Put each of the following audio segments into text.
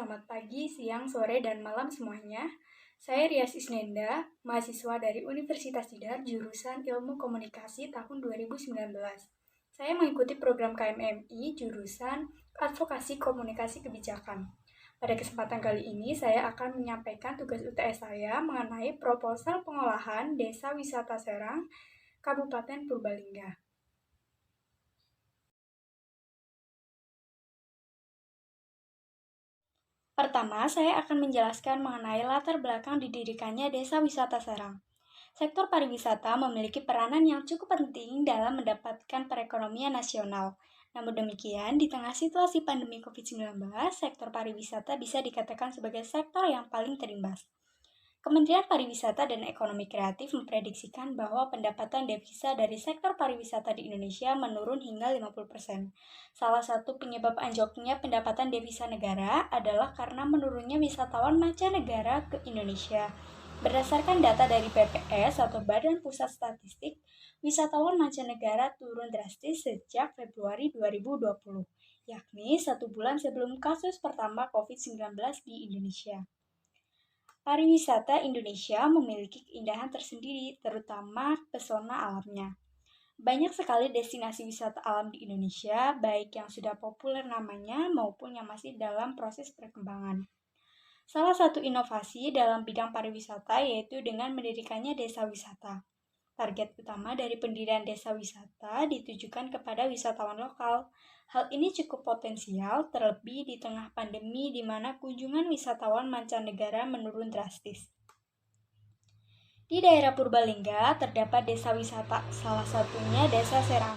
Selamat pagi, siang, sore, dan malam semuanya. Saya Rias Isnenda, mahasiswa dari Universitas Tidar, jurusan Ilmu Komunikasi tahun 2019. Saya mengikuti program KMMI jurusan Advokasi Komunikasi Kebijakan. Pada kesempatan kali ini, saya akan menyampaikan tugas UTS saya mengenai proposal pengolahan Desa Wisata Serang, Kabupaten Purbalingga. Pertama, saya akan menjelaskan mengenai latar belakang didirikannya Desa Wisata Serang. Sektor pariwisata memiliki peranan yang cukup penting dalam mendapatkan perekonomian nasional. Namun demikian, di tengah situasi pandemi COVID-19, sektor pariwisata bisa dikatakan sebagai sektor yang paling terimbas. Kementerian Pariwisata dan Ekonomi Kreatif memprediksikan bahwa pendapatan devisa dari sektor pariwisata di Indonesia menurun hingga 50%. Salah satu penyebab anjloknya pendapatan devisa negara adalah karena menurunnya wisatawan mancanegara ke Indonesia. Berdasarkan data dari BPS atau Badan Pusat Statistik, wisatawan mancanegara turun drastis sejak Februari 2020, yakni 1 bulan sebelum kasus pertama COVID-19 di Indonesia. Pariwisata Indonesia memiliki keindahan tersendiri, terutama pesona alamnya. Banyak sekali destinasi wisata alam di Indonesia, baik yang sudah populer namanya maupun yang masih dalam proses perkembangan. Salah satu inovasi dalam bidang pariwisata yaitu dengan mendirikannya desa wisata. Target utama dari pendirian desa wisata ditujukan kepada wisatawan lokal. Hal ini cukup potensial, terlebih di tengah pandemi di mana kunjungan wisatawan mancanegara menurun drastis. Di daerah Purbalingga terdapat desa wisata, salah satunya Desa Serang.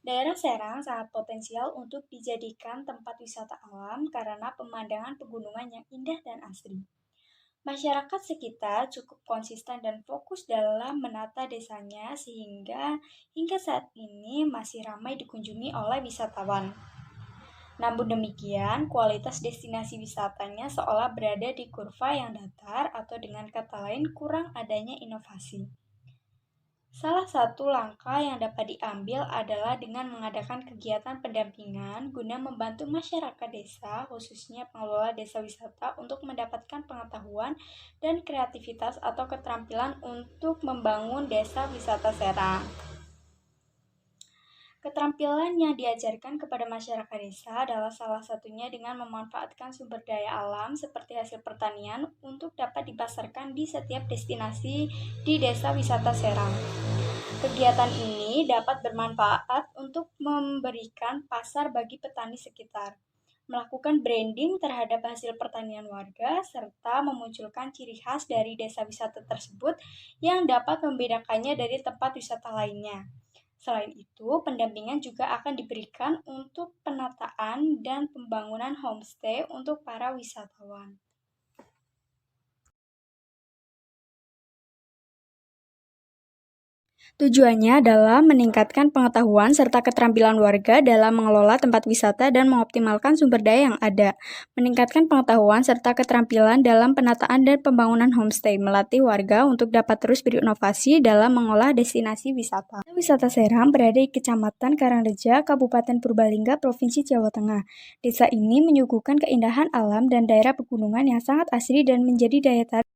Daerah Serang sangat potensial untuk dijadikan tempat wisata alam karena pemandangan pegunungan yang indah dan asri. Masyarakat sekitar cukup konsisten dan fokus dalam menata desanya sehingga hingga saat ini masih ramai dikunjungi oleh wisatawan. Namun demikian, kualitas destinasi wisatanya seolah berada di kurva yang datar atau dengan kata lain kurang adanya inovasi. Salah satu langkah yang dapat diambil adalah dengan mengadakan kegiatan pendampingan guna membantu masyarakat desa, khususnya pengelola desa wisata, untuk mendapatkan pengetahuan dan kreativitas atau keterampilan untuk membangun desa wisata Serang. Keterampilan yang diajarkan kepada masyarakat desa adalah salah satunya dengan memanfaatkan sumber daya alam seperti hasil pertanian untuk dapat dipasarkan di setiap destinasi di desa wisata Serang. Kegiatan ini dapat bermanfaat untuk memberikan pasar bagi petani sekitar, melakukan branding terhadap hasil pertanian warga, serta memunculkan ciri khas dari desa wisata tersebut yang dapat membedakannya dari tempat wisata lainnya. Selain itu, pendampingan juga akan diberikan untuk penataan dan pembangunan homestay untuk para wisatawan. Tujuannya adalah meningkatkan pengetahuan serta keterampilan warga dalam mengelola tempat wisata dan mengoptimalkan sumber daya yang ada, meningkatkan pengetahuan serta keterampilan dalam penataan dan pembangunan homestay, melatih warga untuk dapat terus berinovasi dalam mengolah destinasi wisata. Wisata Serang berada di Kecamatan Karangreja, Kabupaten Purbalingga, Provinsi Jawa Tengah. Desa ini menyuguhkan keindahan alam dan daerah pegunungan yang sangat asri dan menjadi daya tarik.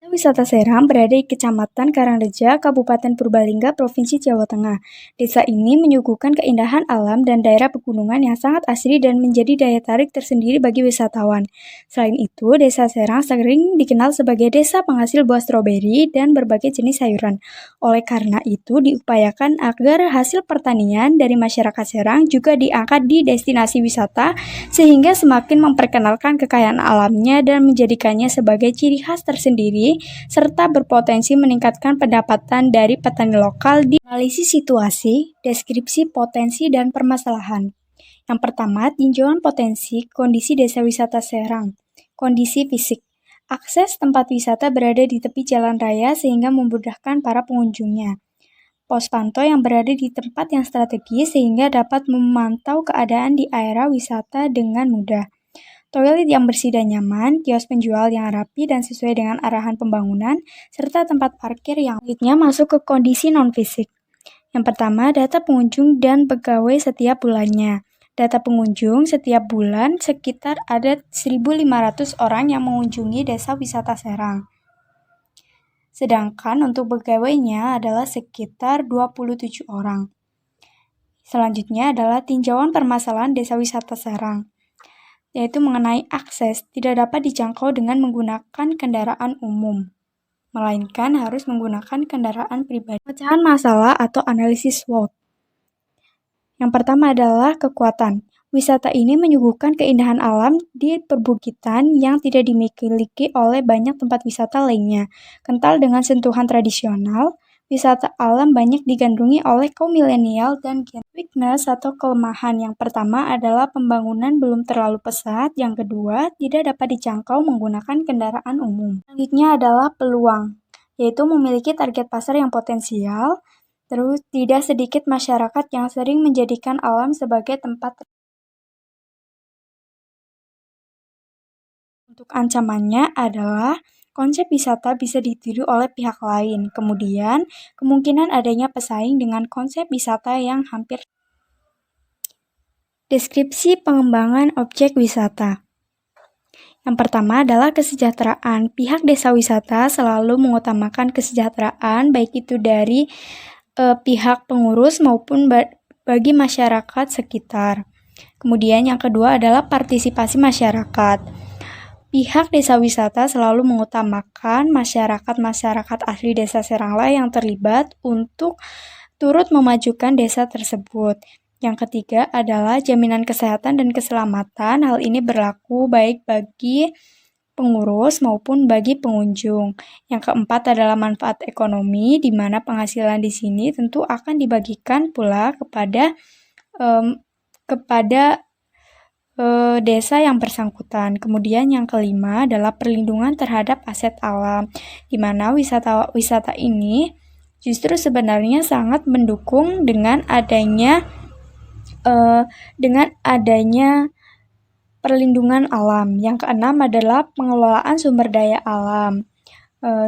Wisata Serang berada di Kecamatan Karangreja, Kabupaten Purbalingga, Provinsi Jawa Tengah. Desa ini menyuguhkan keindahan alam dan daerah pegunungan yang sangat asri dan menjadi daya tarik tersendiri bagi wisatawan. Selain itu, Desa Serang sering dikenal sebagai desa penghasil buah stroberi dan berbagai jenis sayuran. Oleh karena itu, diupayakan agar hasil pertanian dari masyarakat Serang juga diangkat di destinasi wisata sehingga semakin memperkenalkan kekayaan alamnya dan menjadikannya sebagai ciri khas tersendiri serta berpotensi meningkatkan pendapatan dari petani lokal di analisis situasi, deskripsi potensi dan permasalahan. Yang pertama, tinjauan potensi kondisi desa wisata Serang. Kondisi fisik. Akses tempat wisata berada di tepi jalan raya sehingga memudahkan para pengunjungnya. Pos pantau yang berada di tempat yang strategis sehingga dapat memantau keadaan di area wisata dengan mudah. Toilet yang bersih dan nyaman, kios penjual yang rapi dan sesuai dengan arahan pembangunan, serta tempat parkir yang selanjutnya masuk ke kondisi non-fisik. Yang pertama, data pengunjung dan pegawai setiap bulannya. Data pengunjung setiap bulan sekitar ada 1.500 orang yang mengunjungi desa wisata Serang. Sedangkan untuk pegawainya adalah sekitar 27 orang. Selanjutnya adalah tinjauan permasalahan desa wisata Serang, yaitu mengenai akses tidak dapat dijangkau dengan menggunakan kendaraan umum, melainkan harus menggunakan kendaraan pribadi. Pemecahan masalah atau analisis SWOT. Yang pertama adalah kekuatan. Wisata ini menyuguhkan keindahan alam di perbukitan yang tidak dimiliki oleh banyak tempat wisata lainnya. Kental dengan sentuhan tradisional, wisata alam banyak digandrungi oleh kaum milenial dan Gen. Weakness atau kelemahan yang pertama adalah pembangunan belum terlalu pesat, yang kedua tidak dapat dijangkau menggunakan kendaraan umum. Selanjutnya adalah peluang, yaitu memiliki target pasar yang potensial. Terus, tidak sedikit masyarakat yang sering menjadikan alam sebagai tempat. Untuk ancamannya adalah konsep wisata bisa ditiru oleh pihak lain. Kemudian, kemungkinan adanya pesaing dengan konsep wisata yang hampir. Deskripsi pengembangan objek wisata. Yang pertama adalah kesejahteraan. Pihak desa wisata selalu mengutamakan kesejahteraan, baik itu dari pihak pengurus maupun bagi masyarakat sekitar. Kemudian yang kedua adalah partisipasi masyarakat. Pihak desa wisata selalu mengutamakan masyarakat asli desa Serangla yang terlibat untuk turut memajukan desa tersebut. Yang ketiga adalah jaminan kesehatan dan keselamatan. Hal ini berlaku baik bagi pengurus maupun bagi pengunjung. Yang keempat adalah manfaat ekonomi, di mana penghasilan di sini tentu akan dibagikan pula kepada desa yang bersangkutan. Kemudian yang kelima adalah perlindungan terhadap aset alam, di mana wisata ini justru sebenarnya sangat mendukung dengan adanya perlindungan alam. Yang keenam adalah pengelolaan sumber daya alam.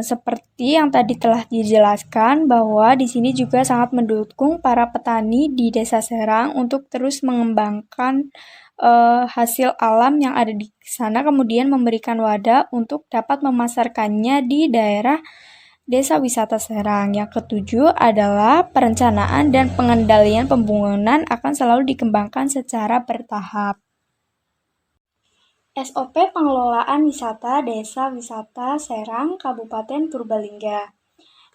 Seperti yang tadi telah dijelaskan bahwa di sini juga sangat mendukung para petani di Desa Serang untuk terus mengembangkan hasil alam yang ada di sana, kemudian memberikan wadah untuk dapat memasarkannya di daerah Desa Wisata Serang. Yang ketujuh adalah perencanaan dan pengendalian pembangunan akan selalu dikembangkan secara bertahap. SOP Pengelolaan Wisata Desa Wisata Serang Kabupaten Purbalingga.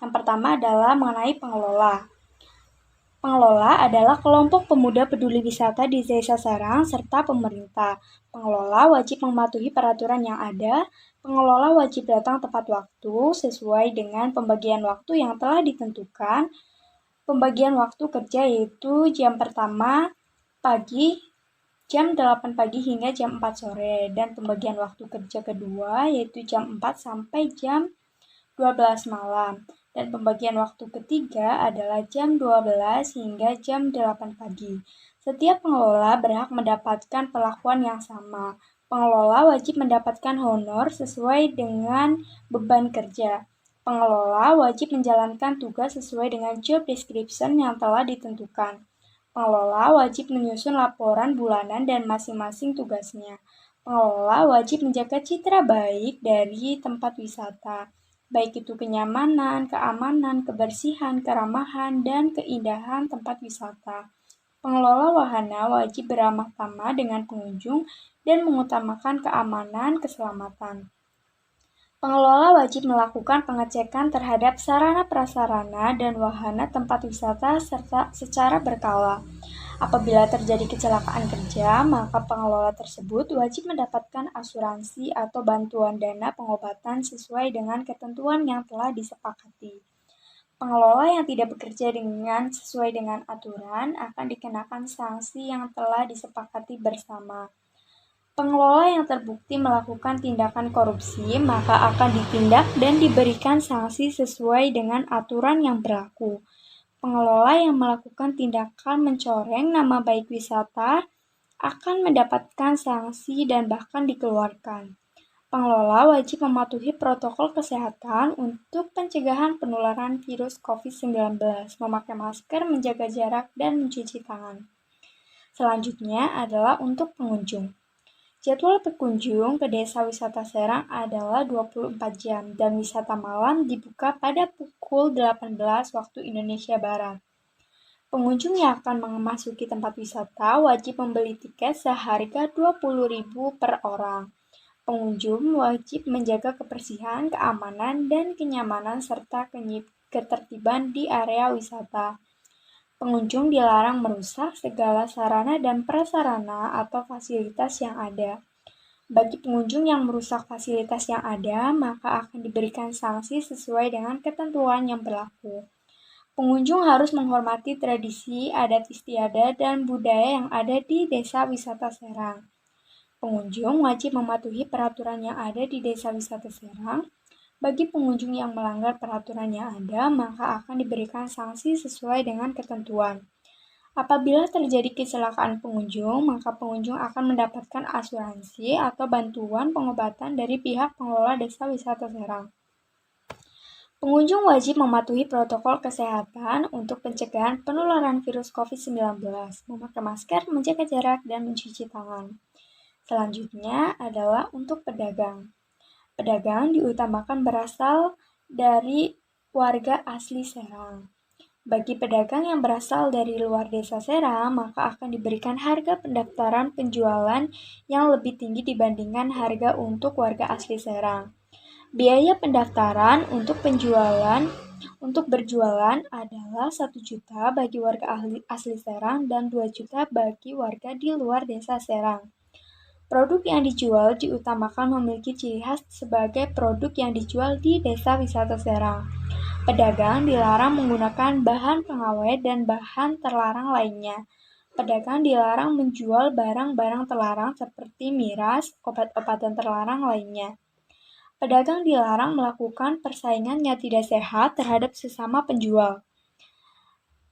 Yang pertama adalah mengenai pengelola. Pengelola adalah kelompok pemuda peduli wisata di Desa Serang serta pemerintah. Pengelola wajib mematuhi peraturan yang ada. Pengelola wajib datang tepat waktu sesuai dengan pembagian waktu yang telah ditentukan. Pembagian waktu kerja yaitu jam pertama pagi jam 8 pagi hingga jam 4 sore, dan pembagian waktu kerja kedua yaitu jam 4 sampai jam 12 malam, dan pembagian waktu ketiga adalah jam 12 hingga jam 8 pagi. Setiap pengelola berhak mendapatkan perlakuan yang sama. Pengelola wajib mendapatkan honor sesuai dengan beban kerja. Pengelola wajib menjalankan tugas sesuai dengan job description yang telah ditentukan. Pengelola wajib menyusun laporan bulanan dan masing-masing tugasnya. Pengelola wajib menjaga citra baik dari tempat wisata, baik itu kenyamanan, keamanan, kebersihan, keramahan, dan keindahan tempat wisata. Pengelola wahana wajib beramah tamah dengan pengunjung dan mengutamakan keamanan, keselamatan. Pengelola wajib melakukan pengecekan terhadap sarana prasarana dan wahana tempat wisata serta secara berkala. Apabila terjadi kecelakaan kerja, maka pengelola tersebut wajib mendapatkan asuransi atau bantuan dana pengobatan sesuai dengan ketentuan yang telah disepakati. Pengelola yang tidak bekerja sesuai dengan aturan akan dikenakan sanksi yang telah disepakati bersama. Pengelola yang terbukti melakukan tindakan korupsi maka akan ditindak dan diberikan sanksi sesuai dengan aturan yang berlaku. Pengelola yang melakukan tindakan mencoreng nama baik wisata akan mendapatkan sanksi dan bahkan dikeluarkan. Pengelola wajib mematuhi protokol kesehatan untuk pencegahan penularan virus COVID-19, memakai masker, menjaga jarak, dan mencuci tangan. Selanjutnya adalah untuk pengunjung. Jadwal pengunjung ke Desa Wisata Serang adalah 24 jam dan wisata malam dibuka pada pukul 18 waktu Indonesia Barat. Pengunjung yang akan memasuki tempat wisata wajib membeli tiket seharga Rp20.000 per orang. Pengunjung wajib menjaga kebersihan, keamanan, dan kenyamanan serta ketertiban di area wisata. Pengunjung dilarang merusak segala sarana dan prasarana atau fasilitas yang ada. Bagi pengunjung yang merusak fasilitas yang ada, maka akan diberikan sanksi sesuai dengan ketentuan yang berlaku. Pengunjung harus menghormati tradisi, adat istiadat, dan budaya yang ada di Desa Wisata Serang. Pengunjung wajib mematuhi peraturan yang ada di Desa Wisata Serang. Bagi pengunjung yang melanggar peraturan yang ada, maka akan diberikan sanksi sesuai dengan ketentuan. Apabila terjadi kecelakaan pengunjung, maka pengunjung akan mendapatkan asuransi atau bantuan pengobatan dari pihak pengelola Desa Wisata Serang. Pengunjung wajib mematuhi protokol kesehatan untuk pencegahan penularan virus COVID-19, memakai masker, menjaga jarak, dan mencuci tangan. Selanjutnya adalah untuk pedagang. Pedagang diutamakan berasal dari warga asli Serang. Bagi pedagang yang berasal dari luar Desa Serang, maka akan diberikan harga pendaftaran penjualan yang lebih tinggi dibandingkan harga untuk warga asli Serang. Biaya pendaftaran untuk berjualan adalah 1 juta bagi warga asli Serang dan 2 juta bagi warga di luar Desa Serang. Produk yang dijual diutamakan memiliki ciri khas sebagai produk yang dijual di Desa Wisata Serang. Pedagang dilarang menggunakan bahan pengawet dan bahan terlarang lainnya. Pedagang dilarang menjual barang-barang terlarang seperti miras, obat-obatan terlarang lainnya. Pedagang dilarang melakukan persaingan yang tidak sehat terhadap sesama penjual.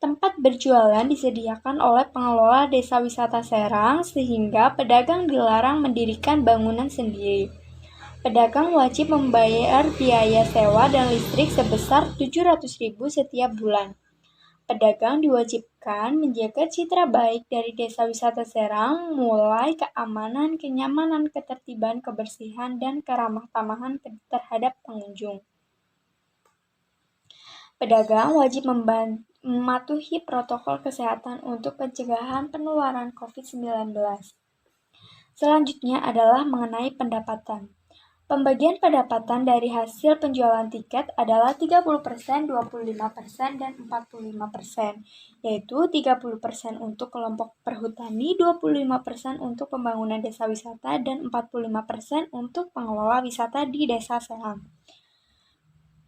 Tempat berjualan disediakan oleh pengelola Desa Wisata Serang sehingga pedagang dilarang mendirikan bangunan sendiri. Pedagang wajib membayar biaya sewa dan listrik sebesar Rp700.000 setiap bulan. Pedagang diwajibkan menjaga citra baik dari Desa Wisata Serang, mulai keamanan, kenyamanan, ketertiban, kebersihan, dan keramah tamahan terhadap pengunjung. Pedagang wajib mematuhi protokol kesehatan untuk pencegahan penularan COVID-19. Selanjutnya adalah mengenai pendapatan. Pembagian pendapatan dari hasil penjualan tiket adalah 30%, 25%, dan 45%, yaitu 30% untuk kelompok perhutani, 25% untuk pembangunan desa wisata, dan 45% untuk pengelola wisata di Desa Serang.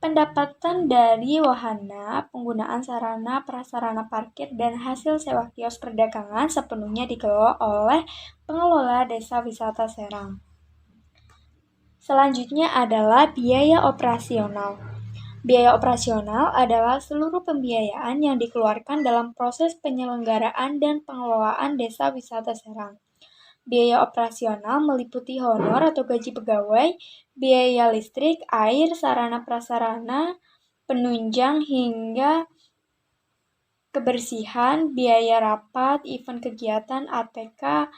Pendapatan dari wahana, penggunaan sarana prasarana parkir, dan hasil sewa kios perdagangan sepenuhnya dikelola oleh pengelola Desa Wisata Serang. Selanjutnya adalah biaya operasional. Biaya operasional adalah seluruh pembiayaan yang dikeluarkan dalam proses penyelenggaraan dan pengelolaan Desa Wisata Serang. Biaya operasional meliputi honor atau gaji pegawai, biaya listrik, air, sarana prasarana, penunjang hingga kebersihan, biaya rapat, event kegiatan, ATK,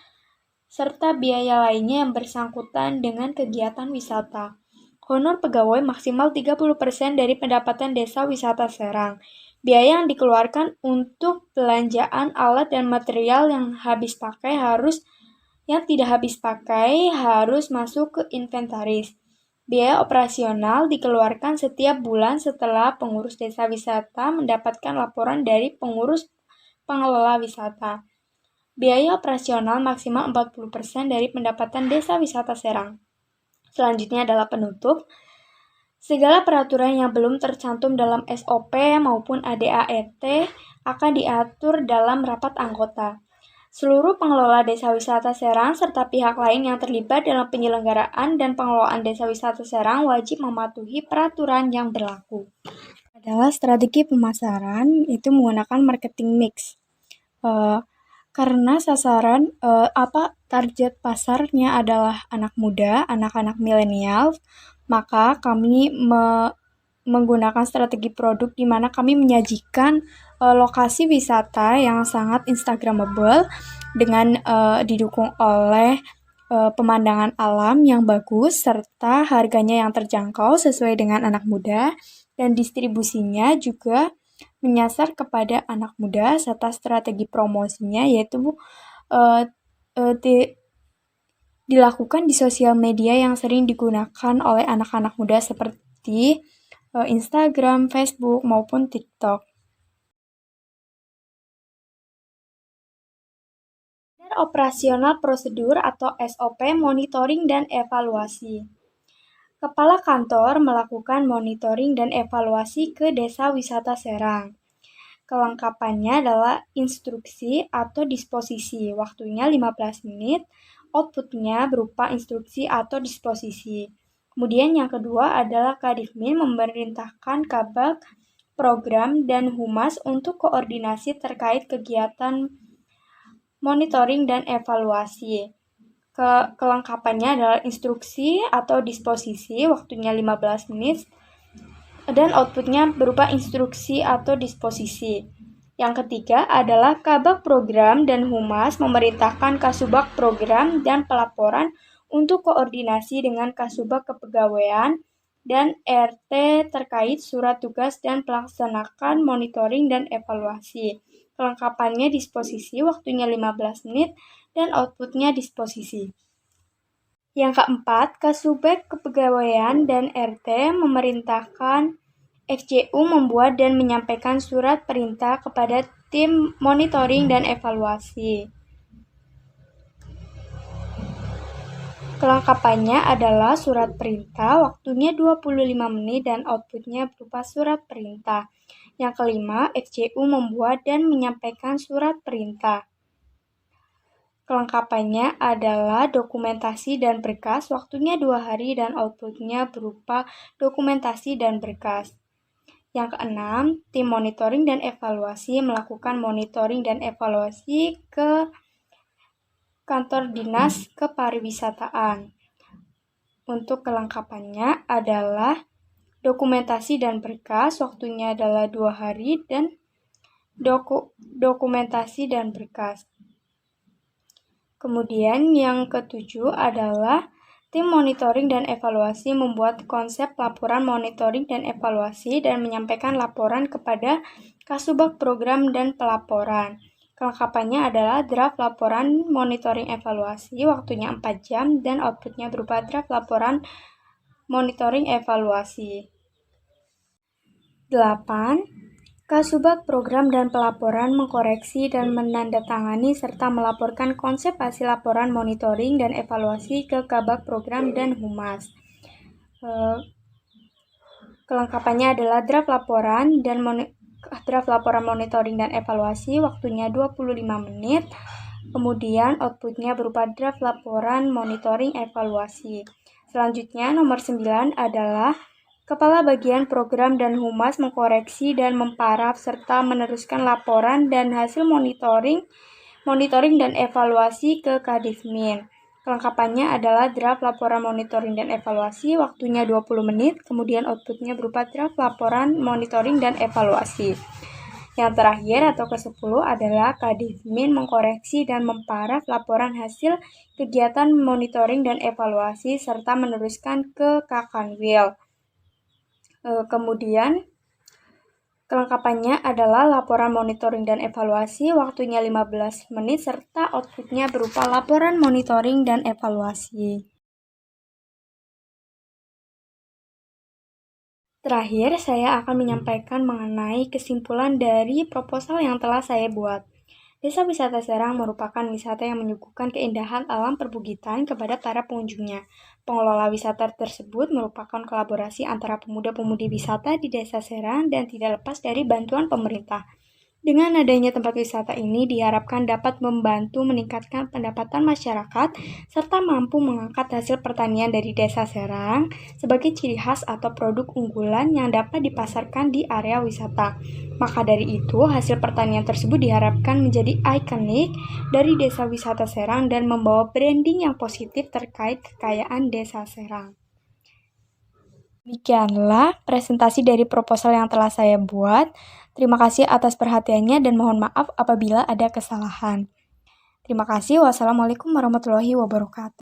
serta biaya lainnya yang bersangkutan dengan kegiatan wisata. Honor pegawai maksimal 30% dari pendapatan Desa Wisata Serang. Biaya yang dikeluarkan untuk belanjaan alat dan material yang tidak habis pakai harus masuk ke inventaris. Biaya operasional dikeluarkan setiap bulan setelah pengurus desa wisata mendapatkan laporan dari pengurus pengelola wisata. Biaya operasional maksimal 40% dari pendapatan Desa Wisata Serang. Selanjutnya adalah penutup. Segala peraturan yang belum tercantum dalam SOP maupun ADART akan diatur dalam rapat anggota. Seluruh pengelola Desa Wisata Serang serta pihak lain yang terlibat dalam penyelenggaraan dan pengelolaan Desa Wisata Serang wajib mematuhi peraturan yang berlaku. Adalah strategi pemasaran itu menggunakan marketing mix. Karena target pasarnya adalah anak muda, anak-anak milenial, maka kami menggunakan strategi produk di mana kami menyajikan lokasi wisata yang sangat instagramable dengan didukung oleh pemandangan alam yang bagus serta harganya yang terjangkau sesuai dengan anak muda, dan distribusinya juga menyasar kepada anak muda serta strategi promosinya yaitu uh, dilakukan di sosial media yang sering digunakan oleh anak-anak muda seperti Instagram, Facebook, maupun TikTok. Operasional prosedur atau SOP, monitoring dan evaluasi. Kepala kantor melakukan monitoring dan evaluasi ke Desa Wisata Serang. Kelengkapannya adalah instruksi atau disposisi, waktunya 15 menit, outputnya berupa instruksi atau disposisi. Kemudian yang kedua adalah Kadifmin memerintahkan Kabag, program, dan humas untuk koordinasi terkait kegiatan monitoring dan evaluasi. Kelengkapannya adalah instruksi atau disposisi, waktunya 15 menit, dan outputnya berupa instruksi atau disposisi. Yang ketiga adalah Kabag Program dan Humas memerintahkan Kasubag Program dan Pelaporan untuk koordinasi dengan Kasubag Kepegawaian dan RT terkait surat tugas dan pelaksanakan monitoring dan evaluasi. Kelengkapannya disposisi, waktunya 15 menit, dan outputnya disposisi. Yang keempat, Kasubag Kepegawaian dan RT memerintahkan FCU membuat dan menyampaikan surat perintah kepada tim monitoring dan evaluasi. Kelengkapannya adalah surat perintah, waktunya 25 menit dan outputnya berupa surat perintah. Yang kelima, FCU membuat dan menyampaikan surat perintah. Kelengkapannya adalah dokumentasi dan berkas, waktunya 2 hari dan outputnya berupa dokumentasi dan berkas. Yang keenam, tim monitoring dan evaluasi melakukan monitoring dan evaluasi ke kantor dinas kepariwisataan. Untuk kelengkapannya adalah dokumentasi dan berkas, waktunya adalah 2 hari, dan dokumentasi dan berkas. Kemudian yang ketujuh adalah tim monitoring dan evaluasi membuat konsep laporan monitoring dan evaluasi dan menyampaikan laporan kepada Kasubag Program dan Pelaporan. Kelengkapannya adalah draft laporan monitoring evaluasi, waktunya 4 jam, dan outputnya berupa draft laporan monitoring evaluasi. 8. Kasubag Program dan Pelaporan mengkoreksi dan menandatangani serta melaporkan konsep hasil laporan monitoring dan evaluasi ke Kabag Program dan Humas. Kelengkapannya adalah draft laporan monitoring dan evaluasi, waktunya 25 menit. Kemudian outputnya berupa draft laporan monitoring evaluasi. Selanjutnya nomor 9 adalah Kepala Bagian Program dan Humas mengkoreksi dan memparaf serta meneruskan laporan dan hasil monitoring dan evaluasi ke Kadifmin. Kelengkapannya adalah draft laporan monitoring dan evaluasi, waktunya 20 menit, kemudian outputnya berupa draft laporan monitoring dan evaluasi. Yang terakhir atau ke-10 adalah Kadifmin mengkoreksi dan memparaf laporan hasil kegiatan monitoring dan evaluasi serta meneruskan ke Kakanwil. Kemudian kelengkapannya adalah laporan monitoring dan evaluasi, waktunya 15 menit, serta outputnya berupa laporan monitoring dan evaluasi. Terakhir, saya akan menyampaikan mengenai kesimpulan dari proposal yang telah saya buat. Desa Wisata Serang merupakan wisata yang menyuguhkan keindahan alam perbukitan kepada para pengunjungnya. Pengelola wisata tersebut merupakan kolaborasi antara pemuda-pemudi wisata di Desa Serang dan tidak lepas dari bantuan pemerintah. Dengan adanya tempat wisata ini diharapkan dapat membantu meningkatkan pendapatan masyarakat serta mampu mengangkat hasil pertanian dari Desa Serang sebagai ciri khas atau produk unggulan yang dapat dipasarkan di area wisata. Maka dari itu, hasil pertanian tersebut diharapkan menjadi ikonik dari Desa Wisata Serang dan membawa branding yang positif terkait kekayaan Desa Serang. Demikianlah presentasi dari proposal yang telah saya buat. Terima kasih atas perhatiannya dan mohon maaf apabila ada kesalahan. Terima kasih. Wassalamualaikum warahmatullahi wabarakatuh.